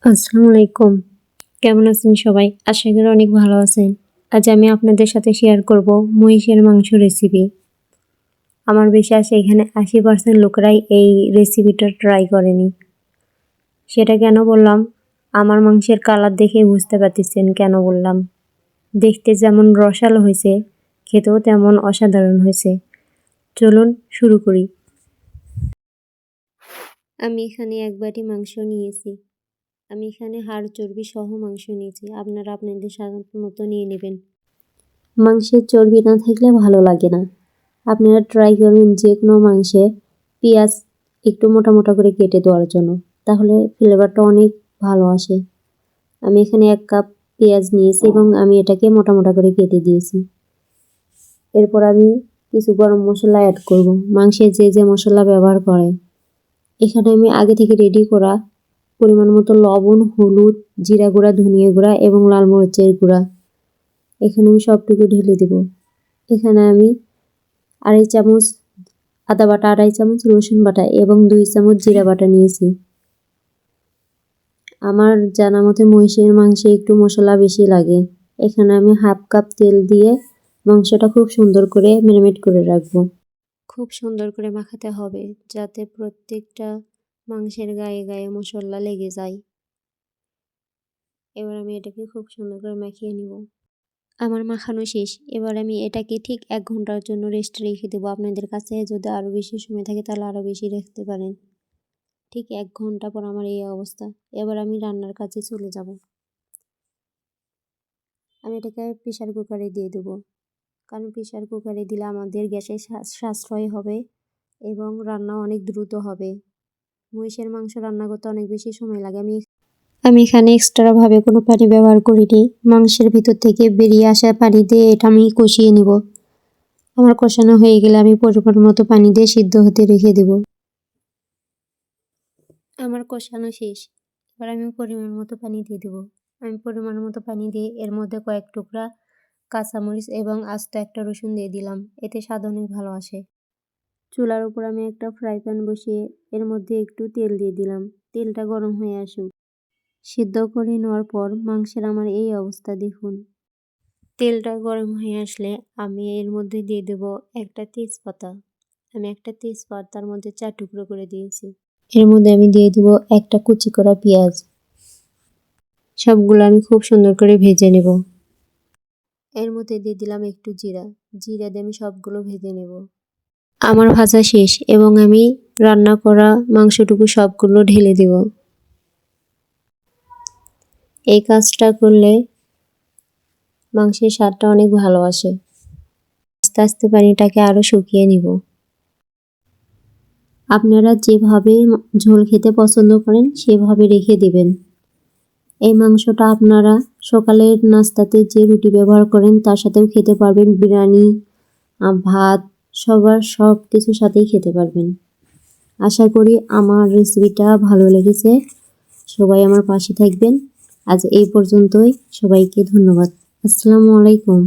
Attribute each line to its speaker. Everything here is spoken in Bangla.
Speaker 1: আসসালামু আলাইকুম। কেমন আছেন সবাই? আশা করি অনেক ভালো আছেন। আজ আমি আপনাদের সাথে শেয়ার করব মহিষের মাংস রেসিপি। আমার বিশ্বাস এখানে 80% লোকেরাই এই রেসিপিটা ট্রাই করেনি। সেটা কেন বললাম? আমার মাংসের কালার দেখেই বুঝতে পারতেছেন কেন বললাম। দেখতে যেমন রসালো হয়েছে, খেতেও তেমন অসাধারণ হয়েছে। চলুন শুরু করি। আমি এখানে 1 বাটি মাংস নিয়েছি। আমি এখানে হাড় চর্বি সহ মাংস নিয়েছি। আপনারা আপনাদের স্বাদ মতো নিয়ে নেবেন। মাংসের চর্বি না থাকলে ভালো লাগে না। আপনারা ট্রাই করবেন যে কোনো মাংসে পেঁয়াজ একটু মোটা মোটা করে কেটে দেওয়ার জন্য, তাহলে ফ্লেভারটা অনেক ভালো আসে। আমি এখানে 1 কাপ পেঁয়াজ নিয়েছি এবং আমি এটাকে মোটা মোটা করে কেটে দিয়েছি। এরপর আমি কিছু গরম মশলা অ্যাড করব। মাংসে যে মশলা ব্যবহার করে, এখানে আমি আগে থেকে রেডি করা পরিমাণ মতো লবণ, হলুদ, জিরা গুঁড়া, ধনিয়া গুঁড়া এবং লাল মরিচের গুঁড়া এখানে আমি সবটুকু ঢেলে দেব। এখানে আমি 2.5 চামচ আদা বাটা, 2.5 চামচ রসুন বাটা এবং 2 চামচ জিরা বাটা নিয়েছি। আমার জানা মতে মহিষের মাংসে একটু মশলা বেশি লাগে। এখানে আমি 1/2 কাপ তেল দিয়ে মাংসটা খুব সুন্দর করে ম্যারিনেট করে রাখবো। খুব সুন্দর করে মাখাতে হবে যাতে প্রত্যেকটা মাংসের গায়ে গায়ে মশলা লেগে যায়। এবার আমি এটাকে খুব সুন্দর করে মাখিয়ে নিব। আমার মাখানো শেষ। এবার আমি এটাকে ঠিক 1 ঘন্টার জন্য রেস্টে রেখে দেবো। আপনাদের কাছে যদি আরও বেশি সময় থাকে তাহলে আরও বেশি রাখতে পারেন। ঠিক 1 ঘন্টা পর আমার এই অবস্থা। এবার আমি রান্নার কাজে চলে যাব। আমি এটাকে প্রেসার কুকারে দিয়ে দেবো, কারণ প্রেসার কুকারে দিলে আমাদের গ্যাসের সাশ্রয় হবে এবং রান্না অনেক দ্রুত হবে। মহিষের মাংস রান্না করতে অনেক বেশি সময় লাগে। আমি এখানে এক্সট্রাভাবে কোনো পানি ব্যবহার করিনি। মাংসের ভিতর থেকে বেরিয়ে আসা পানি দিয়ে এটা আমি কষিয়ে নিব। আমার কষানো হয়ে গেলে আমি পরিমাণ মতো পানি দিয়ে সিদ্ধ হতে রেখে দেব। আমার কষানো শেষ। এবার আমি পরিমাণ মতো পানি দিয়ে দেব। আমি পরিমাণ মতো পানি দিয়ে এর মধ্যে কয়েক টুকরা কাঁচামরিচ এবং আস্ত একটা রসুন দিয়ে দিলাম। এতে স্বাদ অনেক ভালো আসে। চুলার উপর আমি একটা ফ্রাই প্যান বসিয়ে এর মধ্যে একটু তেল দিয়ে দিলাম। তেলটা গরম হয়ে আসুক। সিদ্ধ করে নেওয়ার পর মাংসের আমার এই অবস্থা দেখুন। তেলটা গরম হয়ে আসলে আমি এর মধ্যে দিয়ে দেব একটা তেজপাতা। আমি একটা তেজপাতার মধ্যে 4 টুকরো করে দিয়েছি। এর মধ্যে আমি দিয়ে দেব একটা কুচি করা পেঁয়াজ। সবগুলো আমি খুব সুন্দর করে ভেজে নেব। এর মধ্যে দিয়ে দিলাম একটু জিরা দিয়ে আমি সবগুলো ভেজে নেব। আমার ভাজা শেষ এবং আমি রান্না করা মাংসটুকু সবগুলো ঢেলে দেব। এই কাজটা করলে মাংসের স্বাদটা অনেক ভালো আসে। আস্তে আস্তে পানিটাকে আরও শুকিয়ে নিব। আপনারা যেভাবে ঝোল খেতে পছন্দ করেন সেভাবে রেখে দিবেন। এই মাংসটা আপনারা সকালের নাস্তাতে যে রুটি ব্যবহার করেন তার সাথেও খেতে পারবেন, বিরিয়ানি, ভাত, সব কিছুর সাথেই খেতে পারবেন। আশা করি আমার রেসিপিটা ভালো লেগেছে। সবাই আমার পাশে থাকবেন। আজ এই পর্যন্তই। সবাইকে ধন্যবাদ। আসসালামু আলাইকুম।